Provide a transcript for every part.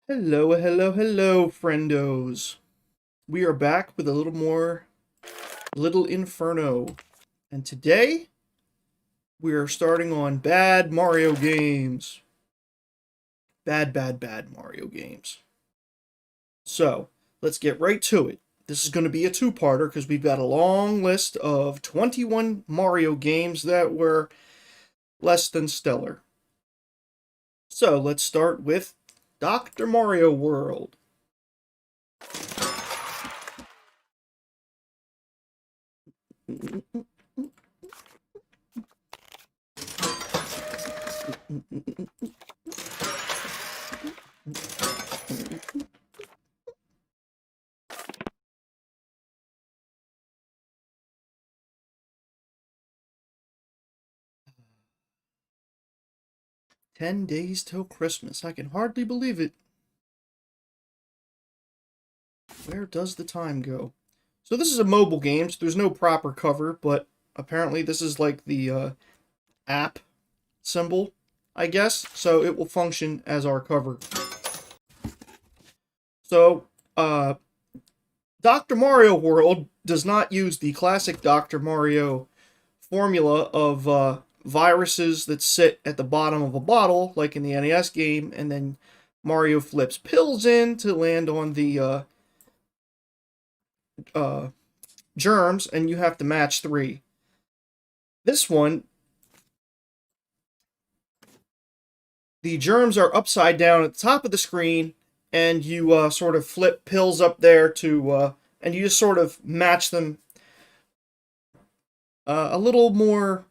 Hello, hello, hello, friendos. We are back with a little more Little Inferno. And today, we are starting on bad Mario games. Bad Mario games. So, let's get right to it. This is going to be a two-parter because we've got a long list of 21 Mario games that were less than stellar. So, let's start with Dr. Mario World. Mm-mm-mm. 10 days till Christmas. I can hardly believe it. Where does the time go? So this is a mobile game, so there's no proper cover, but apparently this is like the app symbol, I guess. So it will function as our cover. So, Dr. Mario World does not use the classic Dr. Mario formula of viruses that sit at the bottom of a bottle, like in the NES game, and then Mario flips pills in to land on the uh, germs, and you have to match three. This one, the germs are upside down at the top of the screen, and you sort of flip pills up there and you just sort of match them a little more,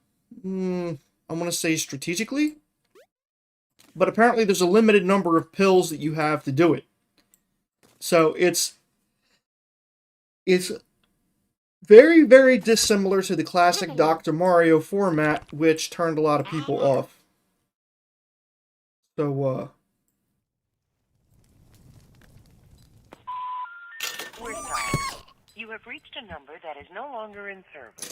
I want to say strategically, but apparently there's a limited number of pills that you have to do it. So it's very dissimilar to the classic Dr. Mario format, which turned a lot of people off. So, We're sorry. You have reached a number that is no longer in service.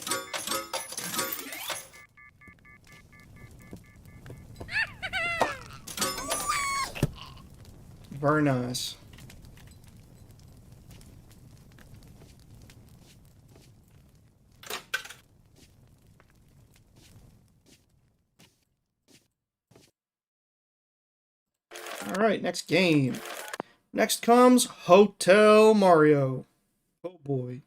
very nice. Alright, next game. Next comes Hotel Mario. Oh boy.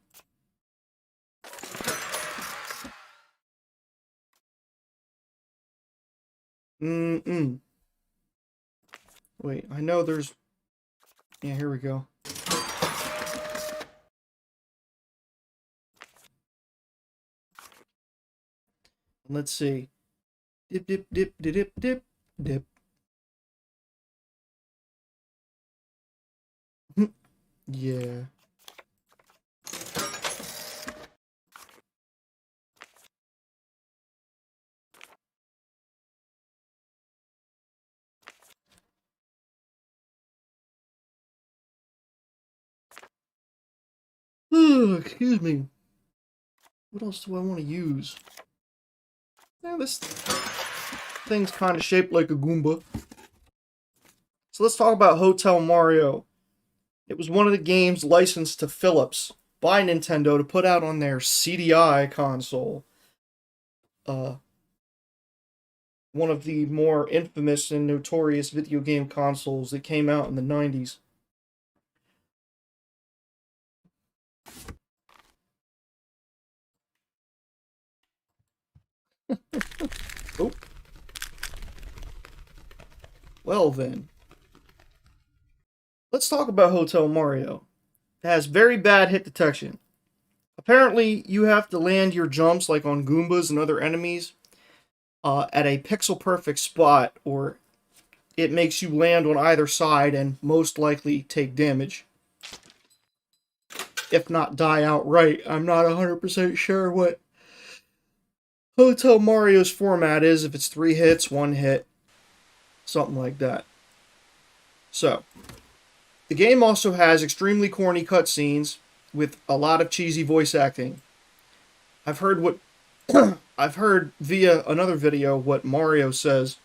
Mm-mm. Wait, I know there's... Yeah, here we go. Let's see. Dip, dip, dip, dip, dip, dip, dip. Yeah. Excuse me. What else do I want to use? Yeah, this thing's kind of shaped like a Goomba. So let's talk about Hotel Mario. It was one of the games licensed to Philips by Nintendo to put out on their CDI console. Uh, one of the more infamous and notorious video game consoles that came out in the 90s. Oh, well then. Let's talk about Hotel Mario. It has very bad hit detection. Apparently, you have to land your jumps like on Goombas and other enemies at a pixel perfect spot, or it makes you land on either side and most likely take damage. If not die outright. I'm not 100% sure what Hotel Mario's format is, if it's 3 hits, 1 hit, something like that. So, the game also has extremely corny cutscenes with a lot of cheesy voice acting. I've heard what I've heard via another video what Mario says.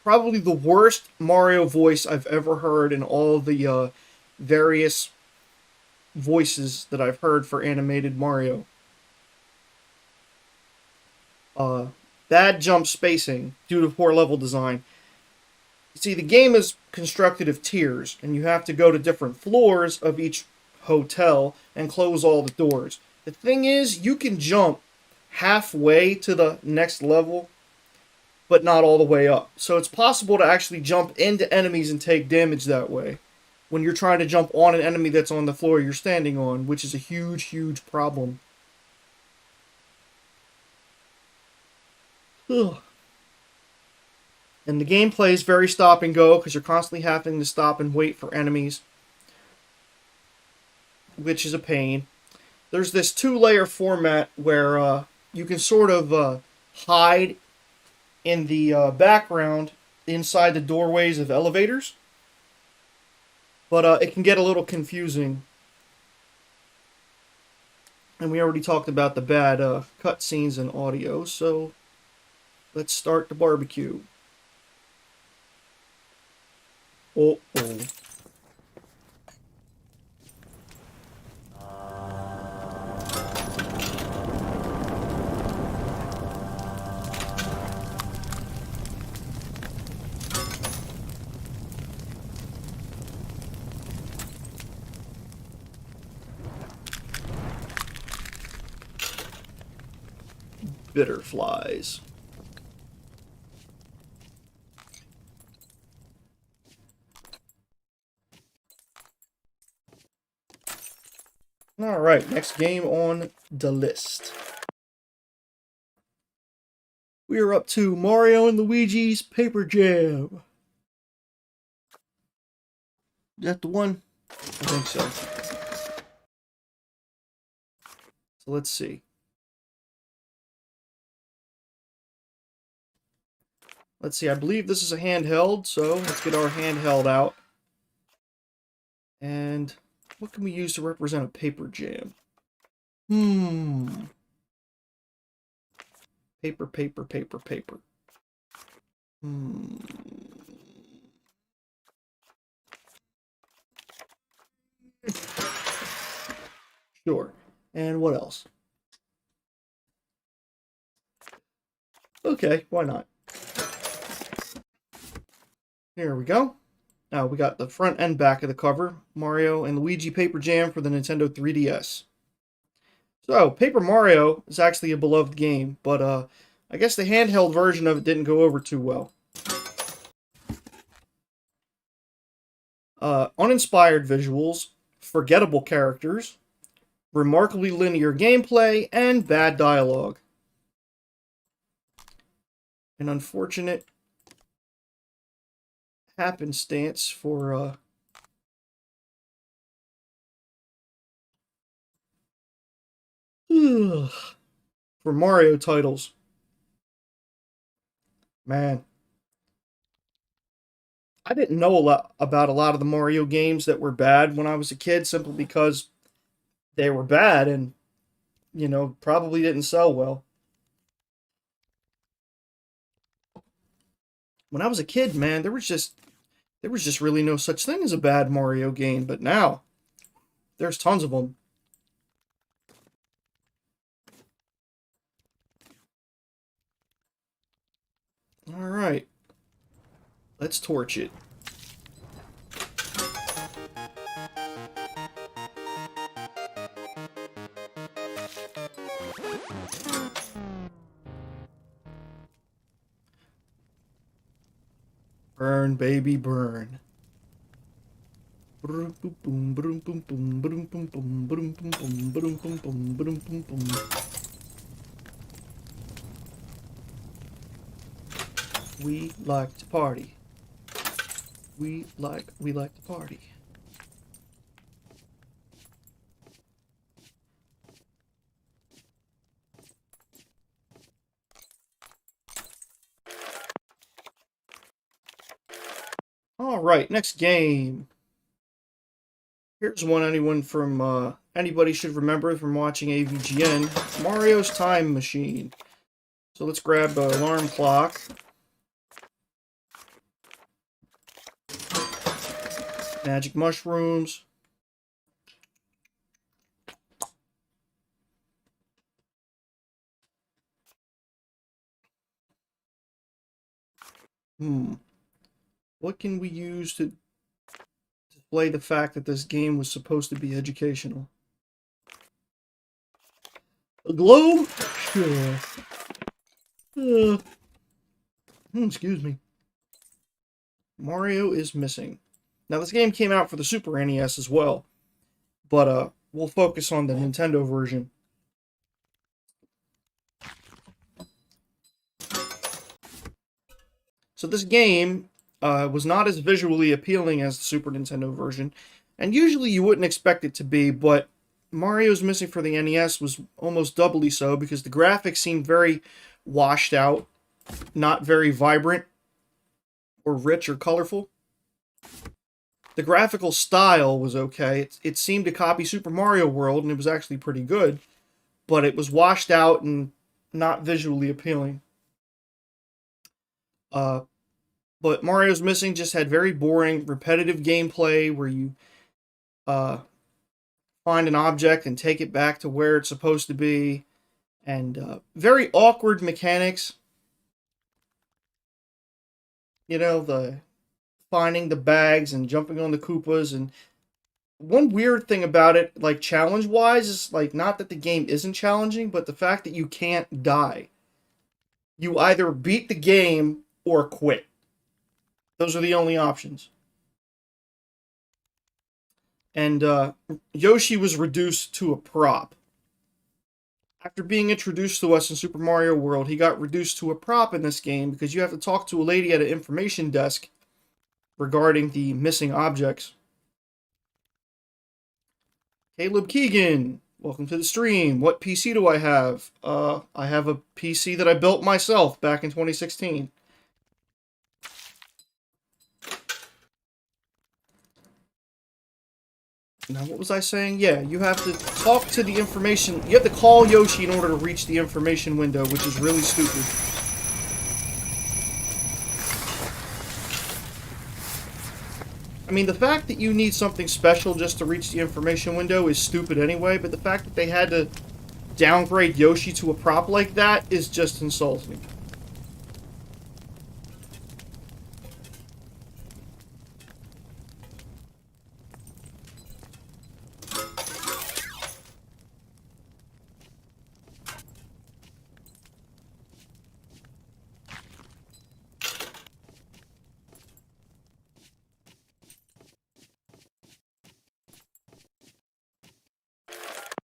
probably the worst Mario voice I've ever heard in all the various voices that I've heard for animated Mario. Uh, Bad jump spacing due to poor level design. See, the game is constructed of tiers, and you have to go to different floors of each hotel and close all the doors. The thing is, you can jump halfway to the next level, but not all the way up. So it's possible to actually jump into enemies and take damage that way when you're trying to jump on an enemy that's on the floor you're standing on, which is a huge, huge problem. Ugh. And the gameplay is very stop and go because you're constantly having to stop and wait for enemies, which is a pain. There's this two-layer format where you can sort of hide in the background inside the doorways of elevators, but it can get a little confusing. And we already talked about the bad cutscenes and audio, so let's start the barbecue. Uh-oh. Bitter flies. Alright, next game on the list. We are up to Mario and Luigi's Paper Jam. Is that the one? I think so. So let's see. Let's see, I believe this is a handheld, so let's get our handheld out. And what can we use to represent a paper jam? Paper, paper, paper, paper. Sure. And what else? Okay, why not? Here we go. Now we got the front and back of the cover. Mario and Luigi Paper Jam for the Nintendo 3DS. So, Paper Mario is actually a beloved game, but I guess the handheld version of it didn't go over too well. Uninspired visuals, forgettable characters, remarkably linear gameplay, and bad dialogue. An unfortunate happenstance for Mario titles. Man, I didn't know about a lot of the Mario games that were bad when I was a kid simply because they were bad and, you know, probably didn't sell well. When I was a kid, man, there was just really no such thing as a bad Mario game, but now there's tons of them. All right. Let's torch it. Burn, baby, burn. We like to party. We like to party. All right, next game. Here's one anybody should remember from watching AVGN. Mario's Time Machine. So let's grab an alarm clock. Magic mushrooms. What can we use to display the fact that this game was supposed to be educational? A globe? Sure. Excuse me. Mario is missing. Now, this game came out for the Super NES as well, but we'll focus on the Nintendo version. So this game was not as visually appealing as the Super Nintendo version, and usually you wouldn't expect it to be, but Mario's Missing for the NES was almost doubly so because the graphics seemed very washed out, not very vibrant or rich or colorful. The graphical style was okay. It seemed to copy Super Mario World, and it was actually pretty good, but it was washed out and not visually appealing. But Mario's Missing just had very boring, repetitive gameplay where you find an object and take it back to where it's supposed to be, and very awkward mechanics. You know, the finding the bags and jumping on the Koopas, and one weird thing about it, like challenge-wise, is like not that the game isn't challenging, but the fact that you can't die. You either beat the game or quit. Those are the only options. And Yoshi was reduced to a prop. After being introduced to us in Super Mario World, he got reduced to a prop in this game because you have to talk to a lady at an information desk regarding the missing objects. Caleb Keegan, welcome to the stream. What PC do I have? I have a PC that I built myself back in 2016. Now, what was I saying? Yeah, you have to talk to the information. You have to call Yoshi in order to reach the information window, which is really stupid. I mean, the fact that you need something special just to reach the information window is stupid anyway, but the fact that they had to downgrade Yoshi to a prop like that is just insulting.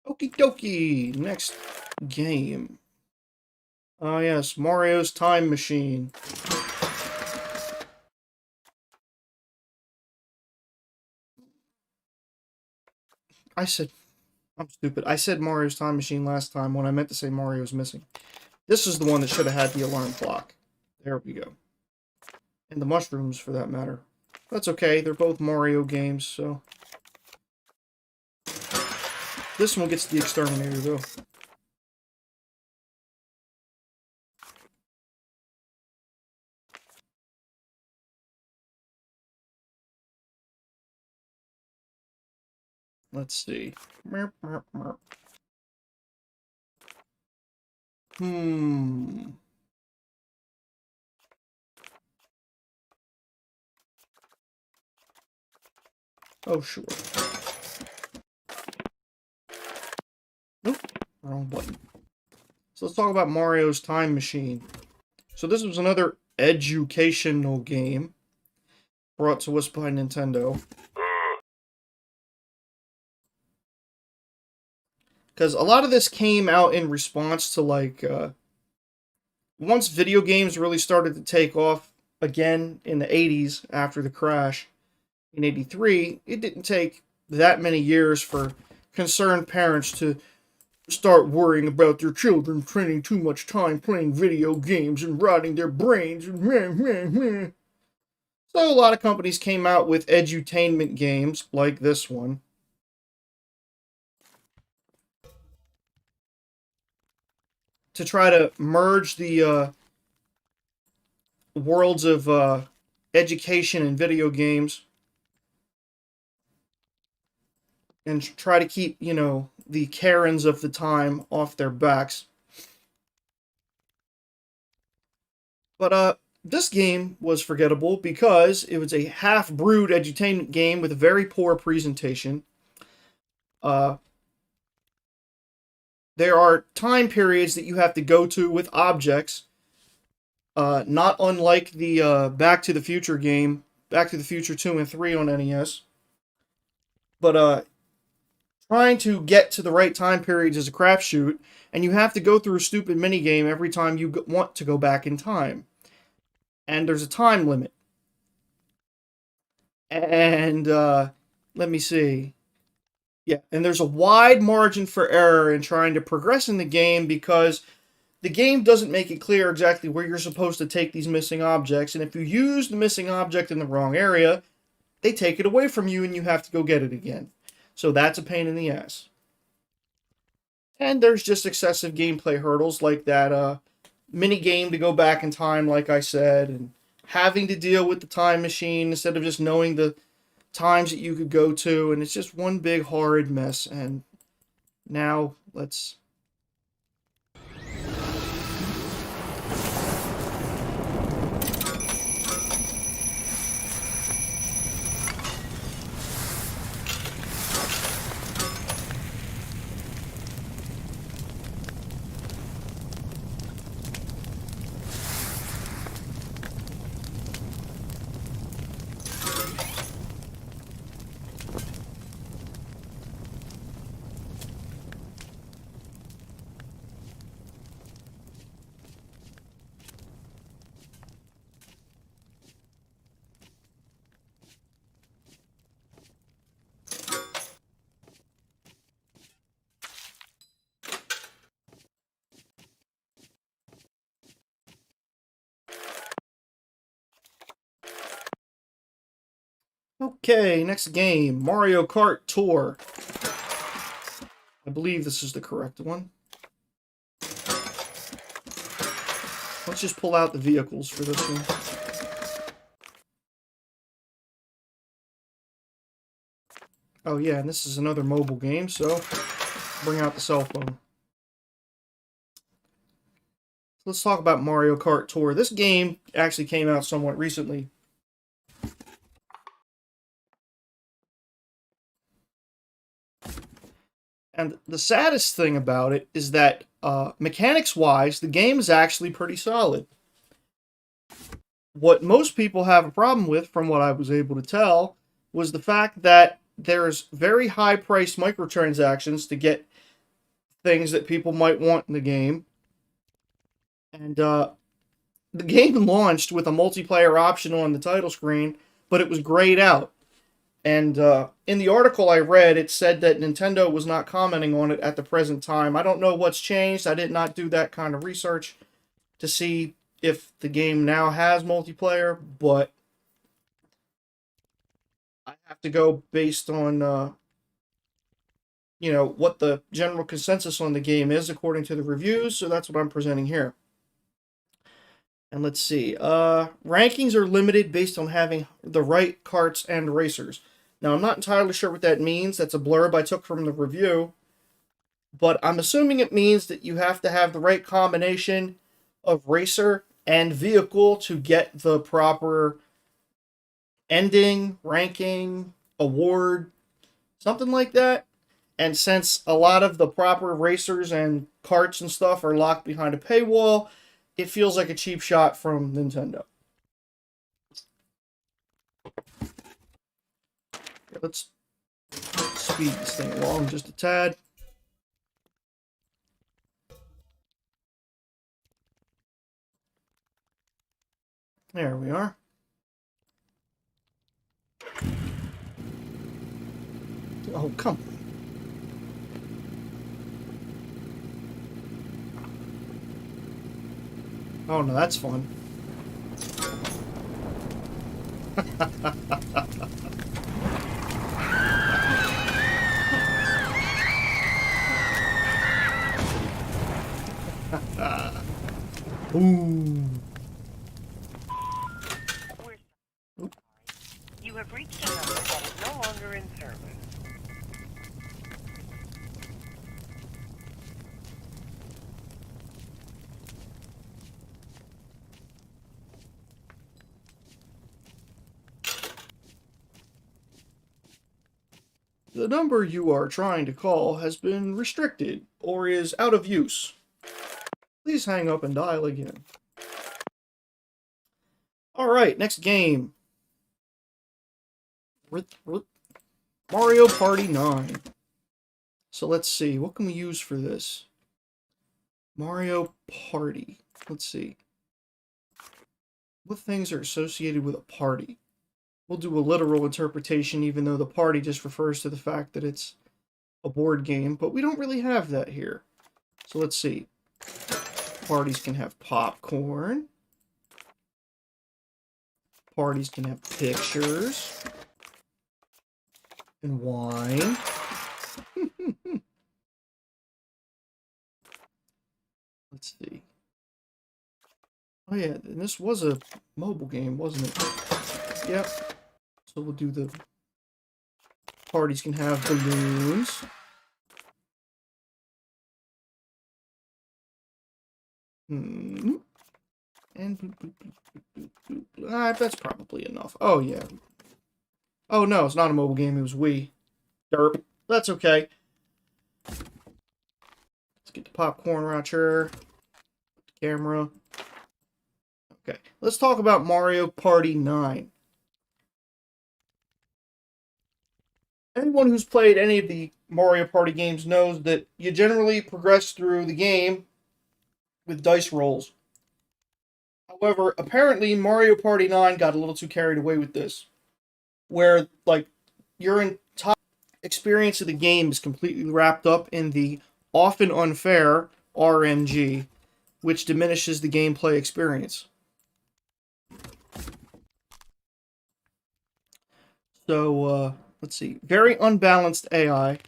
Okie dokie, next game. Ah yes, Mario's Time Machine. I'm stupid. I said Mario's Time Machine last time when I meant to say Mario's Missing. This is the one that should have had the alarm clock. There we go. And the mushrooms, for that matter. That's okay, they're both Mario games, so... This one gets the exterminator, though. Let's see. Oh, sure. Nope. Wrong button. So let's talk about Mario's Time Machine. So this was another educational game brought to us by Nintendo. Because a lot of this came out in response to, like, once video games really started to take off again in the 80s after the crash in 83, it didn't take that many years for concerned parents to start worrying about their children spending too much time playing video games and rotting their brains. So a lot of companies came out with edutainment games like this one. To try to merge the worlds of education and video games. and try to keep, you know, the Karens of the time off their backs. But this game was forgettable because it was a half-brewed edutainment game with a very poor presentation. Uh, there are time periods that you have to go to with objects, not unlike the Back to the Future game, Back to the Future 2 and 3 on NES. But trying to get to the right time periods is a crapshoot, and you have to go through a stupid minigame every time you want to go back in time. And there's a time limit. And let me see. Yeah, and there's a wide margin for error in trying to progress in the game because the game doesn't make it clear exactly where you're supposed to take these missing objects, and if you use the missing object in the wrong area, they take it away from you and you have to go get it again. So that's a pain in the ass. And there's just excessive gameplay hurdles like that mini game to go back in time, like I said, and having to deal with the time machine instead of just knowing the times that you could go to, and it's just one big horrid mess. And now let's... Okay, next game, Mario Kart Tour. I believe this is the correct one. Let's just pull out the vehicles for this one. Oh yeah, and this is another mobile game, so bring out the cell phone. Let's talk about Mario Kart Tour. This game actually came out somewhat recently. And the saddest thing about it is that, mechanics-wise, the game is actually pretty solid. What most people have a problem with, from what I was able to tell, was the fact that there's very high-priced microtransactions to get things that people might want in the game. And the game launched with a multiplayer option on the title screen, but it was grayed out. And in the article I read, it said that Nintendo was not commenting on it at the present time. I don't know what's changed. I did not do that kind of research to see if the game now has multiplayer, but I have to go based on, you know, what the general consensus on the game is according to the reviews, so that's what I'm presenting here. And let's see. Rankings are limited based on having the right karts and racers. Now, I'm not entirely sure what that means. That's a blurb I took from the review. But I'm assuming it means that you have to have the right combination of racer and vehicle to get the proper ending, ranking, award, something like that. And since a lot of the proper racers and karts and stuff are locked behind a paywall, it feels like a cheap shot from Nintendo. Let's speed this thing along just a tad. There we are. Oh, come on. Oh, no, that's fun. Ooh. You have reached a number that is no longer in service. The number you are trying to call has been restricted or is out of use. Please hang up and dial again. Alright, next game. Mario Party 9. So let's see, what can we use for this? Mario Party. Let's see. What things are associated with a party? We'll do a literal interpretation, even though the party just refers to the fact that it's a board game, but we don't really have that here. So let's see. Parties can have popcorn. Parties can have pictures. And wine. Let's see. Oh yeah, and this was a mobile game, wasn't it? Yep. So we'll do the parties can have balloons. And that's probably enough. Oh yeah. Oh no, it's not a mobile game, it was Wii. Derp. That's okay. Let's get the popcorn right here. Camera. Okay, let's talk about Mario Party 9. Anyone who's played any of the Mario Party games knows that you generally progress through the game with dice rolls. However, apparently Mario Party 9 got a little too carried away with this, where, like, your entire experience of the game is completely wrapped up in the often unfair RNG, which diminishes the gameplay experience. So, let's see. Very unbalanced AI,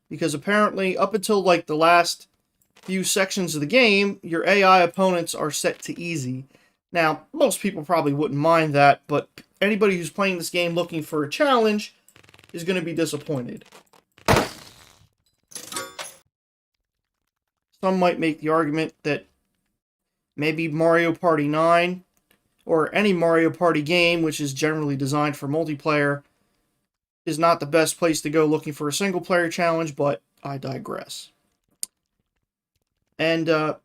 because apparently up until, like, the last few sections of the game, your AI opponents are set to easy. Now, most people probably wouldn't mind that, but anybody who's playing this game looking for a challenge is going to be disappointed. Some might make the argument that maybe Mario Party 9, or any Mario Party game, which is generally designed for multiplayer, is not the best place to go looking for a single-player challenge, but I digress. And, oh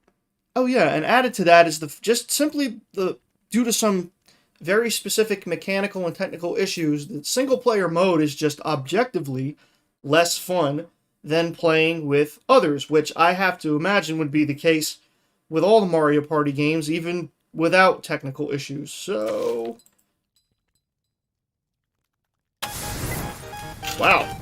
yeah, and added to that is due to some very specific mechanical and technical issues, the single-player mode is just objectively less fun than playing with others, which I have to imagine would be the case with all the Mario Party games, even without technical issues. So, wow.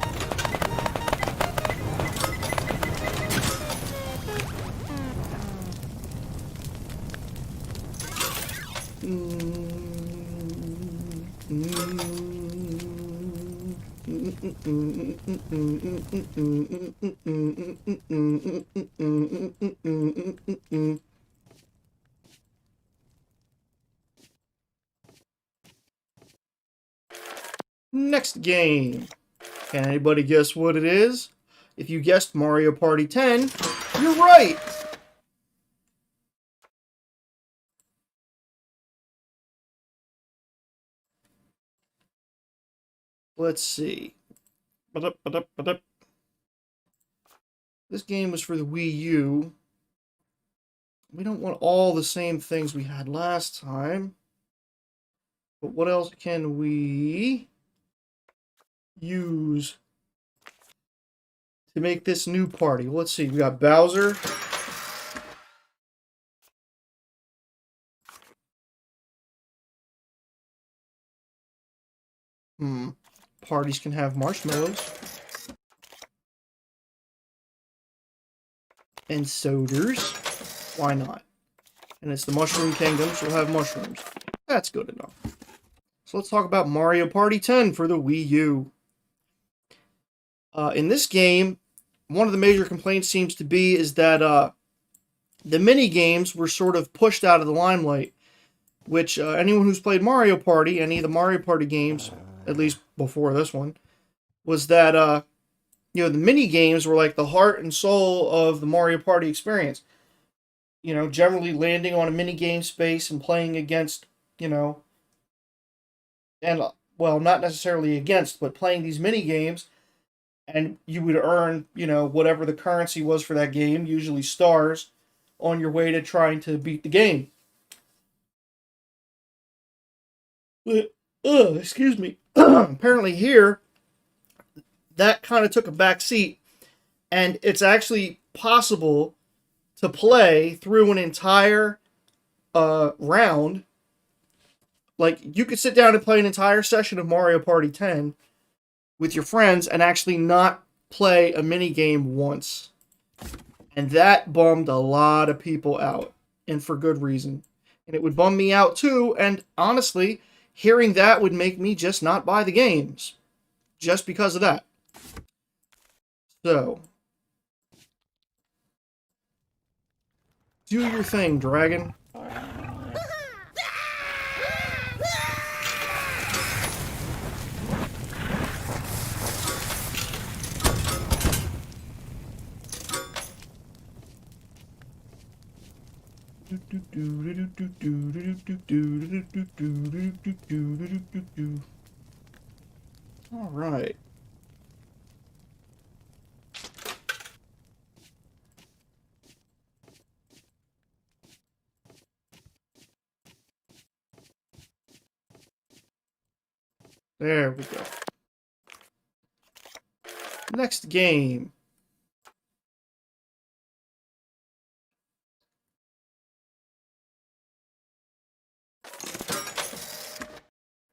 Next game. Can anybody guess what it is? If you guessed Mario Party 10, you're right! Let's see. This game was for the Wii U. We don't want all the same things we had last time. But what else can we use to make this new party? Let's see. We got Bowser. Parties can have marshmallows. And sodas. Why not? And it's the Mushroom Kingdom, so we'll have mushrooms. That's good enough. So let's talk about Mario Party 10 for the Wii U. In this game, one of the major complaints seems to be is that the mini-games were sort of pushed out of the limelight, which anyone who's played Mario Party, any of the Mario Party games, at least before this one, was that, the mini-games were like the heart and soul of the Mario Party experience. Generally landing on a mini-game space and playing against, and, well, not necessarily against, but playing these mini-games and you would earn, whatever the currency was for that game, usually stars, on your way to trying to beat the game. But, excuse me. Apparently here, that kind of took a back seat, and it's actually possible to play through an entire round. Like, you could sit down and play an entire session of Mario Party 10 with your friends and actually not play a mini game once. And that bummed a lot of people out, and for good reason. And it would bum me out too, and honestly, hearing that would make me just not buy the games. Just because of that. So, do your thing, dragon. All right. There we go. Next game.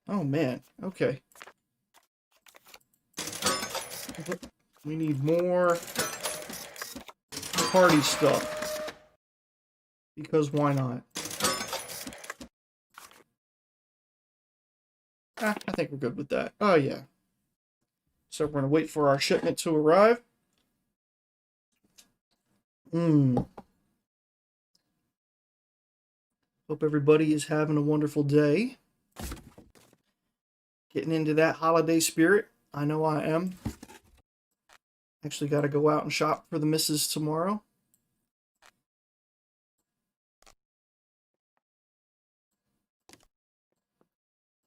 Oh man, okay. We need more party stuff. Because why not? I think we're good with that. Oh yeah. So we're going to wait for our shipment to arrive. Hope everybody is having a wonderful day. Getting into that holiday spirit. I know I am. Actually got to go out and shop for the missus tomorrow.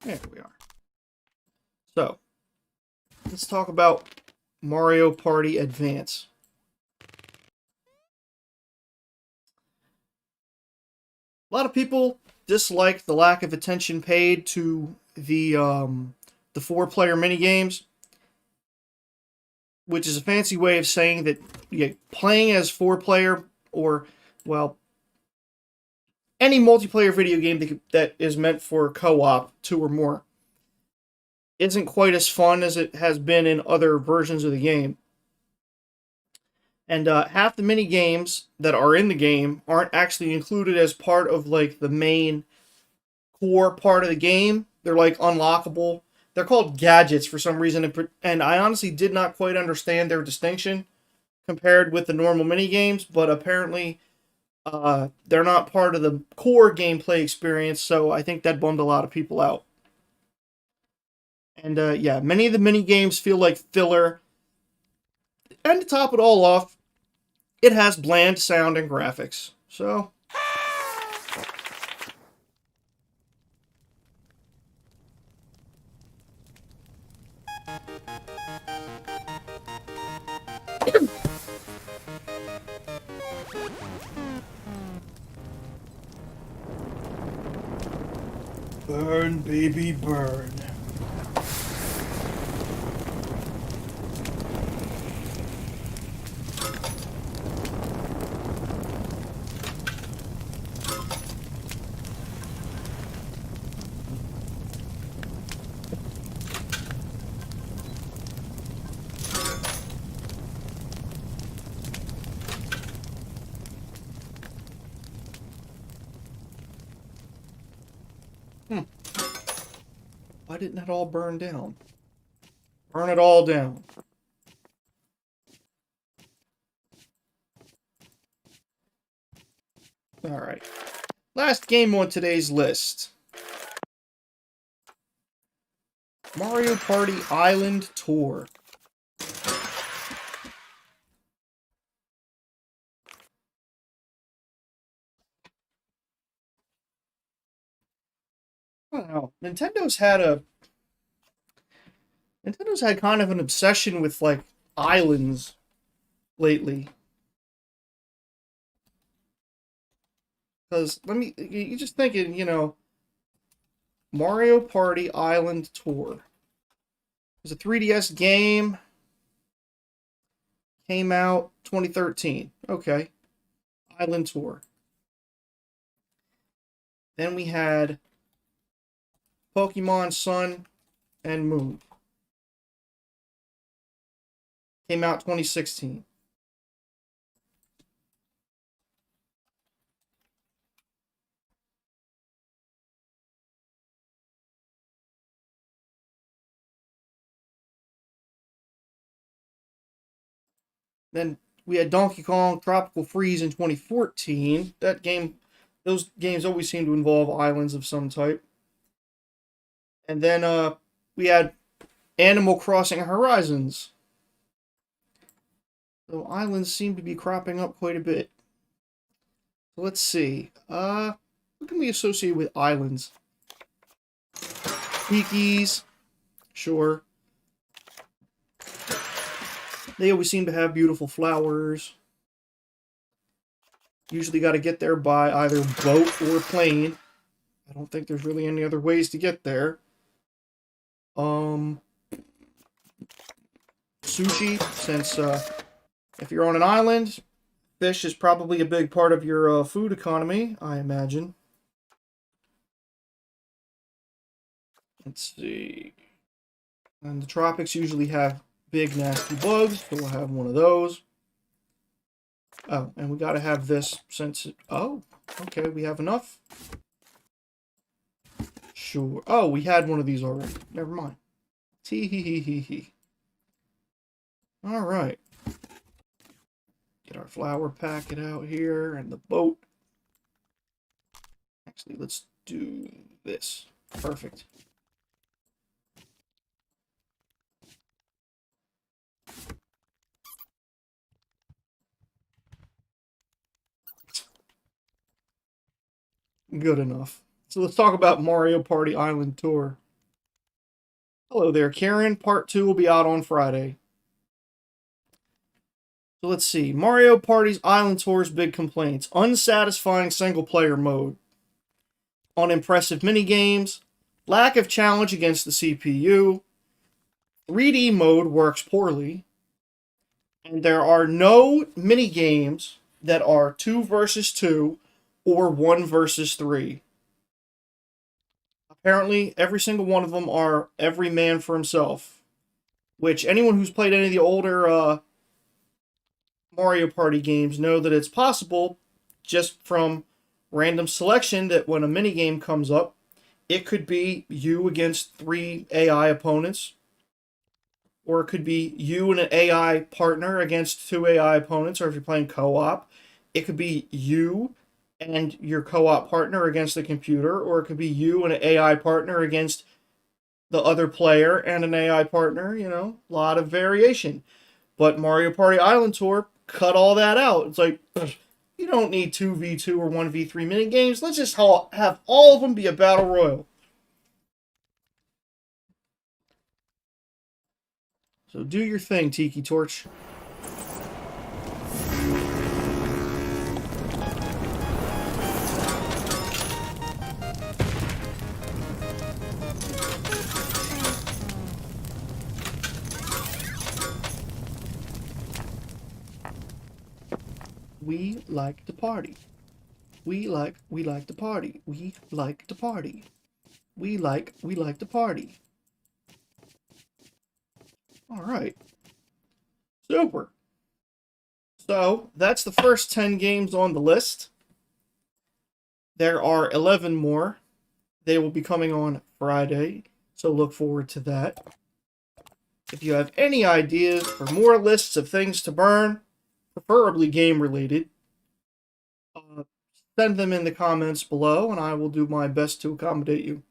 There we are. So, let's talk about Mario Party Advance. A lot of people dislike the lack of attention paid to the 4-player minigames, which is a fancy way of saying that playing as 4-player, or, well, any multiplayer video game that is meant for co-op, 2 or more, isn't quite as fun as it has been in other versions of the game. And half the mini games that are in the game aren't actually included as part of like the main core part of the game. They're like unlockable. They're called gadgets for some reason, and I honestly did not quite understand their distinction compared with the normal mini games. But apparently, they're not part of the core gameplay experience. So I think that bummed a lot of people out. And yeah, many of the mini games feel like filler. And to top it all off, it has bland sound and graphics. So, burn, baby, burn. Why didn't that all burn down? Burn it all down. Alright. Last game on today's list. Mario Party Island Tour. I don't know. Nintendo's had kind of an obsession with like islands lately. Because you just thinking, Mario Party Island Tour. It's a 3DS game. Came out 2013. Okay. Island Tour. Then we had Pokemon Sun and Moon. Came out 2016. Then we had Donkey Kong Tropical Freeze in 2014. Those games always seem to involve islands of some type. And then we had Animal Crossing Horizons. So islands seem to be cropping up quite a bit. So let's see. What can we associate with islands? Tikis. Sure. They always seem to have beautiful flowers. Usually got to get there by either boat or plane. I don't think there's really any other ways to get there. Sushi, since if you're on an island, fish is probably a big part of your food economy, I imagine. Let's see. And the tropics usually have big nasty bugs, so we'll have one of those. Oh, and we gotta have this since oh, okay, we have enough. Sure. Oh, we had one of these already. Never mind. Tee hee hee hee hee. Alright. Get our flower packet out here and the boat. Actually, let's do this. Perfect. Good enough. So let's talk about Mario Party Island Tour. Hello there, Karen. Part 2 will be out on Friday. So let's see. Mario Party's Island Tour's big complaints. Unsatisfying single-player mode. Unimpressive minigames. Lack of challenge against the CPU. 3D mode works poorly. And there are no minigames that are 2 versus 2 or 1 versus 3. Apparently, every single one of them are every man for himself. Which, anyone who's played any of the older Mario Party games know that it's possible, just from random selection, that when a minigame comes up, it could be you against 3 AI opponents. Or it could be you and an AI partner against 2 AI opponents, or if you're playing co-op, it could be you and your co-op partner against the computer, or it could be you and an AI partner against the other player and an AI partner, a lot of variation. But Mario Party Island Tour cut all that out. It's like, you don't need 2v2 or 1v3 minigames. Let's just have all of them be a battle royal. So do your thing, Tiki Torch. We like to party. We like to party. We like to party. We like to party. All right. Super. So, that's the first 10 games on the list. There are 11 more. They will be coming on Friday, so look forward to that. If you have any ideas for more lists of things to burn, preferably game-related, send them in the comments below, and I will do my best to accommodate you.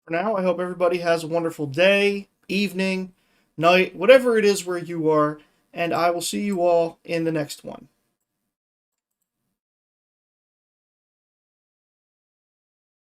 For now, I hope everybody has a wonderful day, evening, night, whatever it is where you are, and I will see you all in the next one.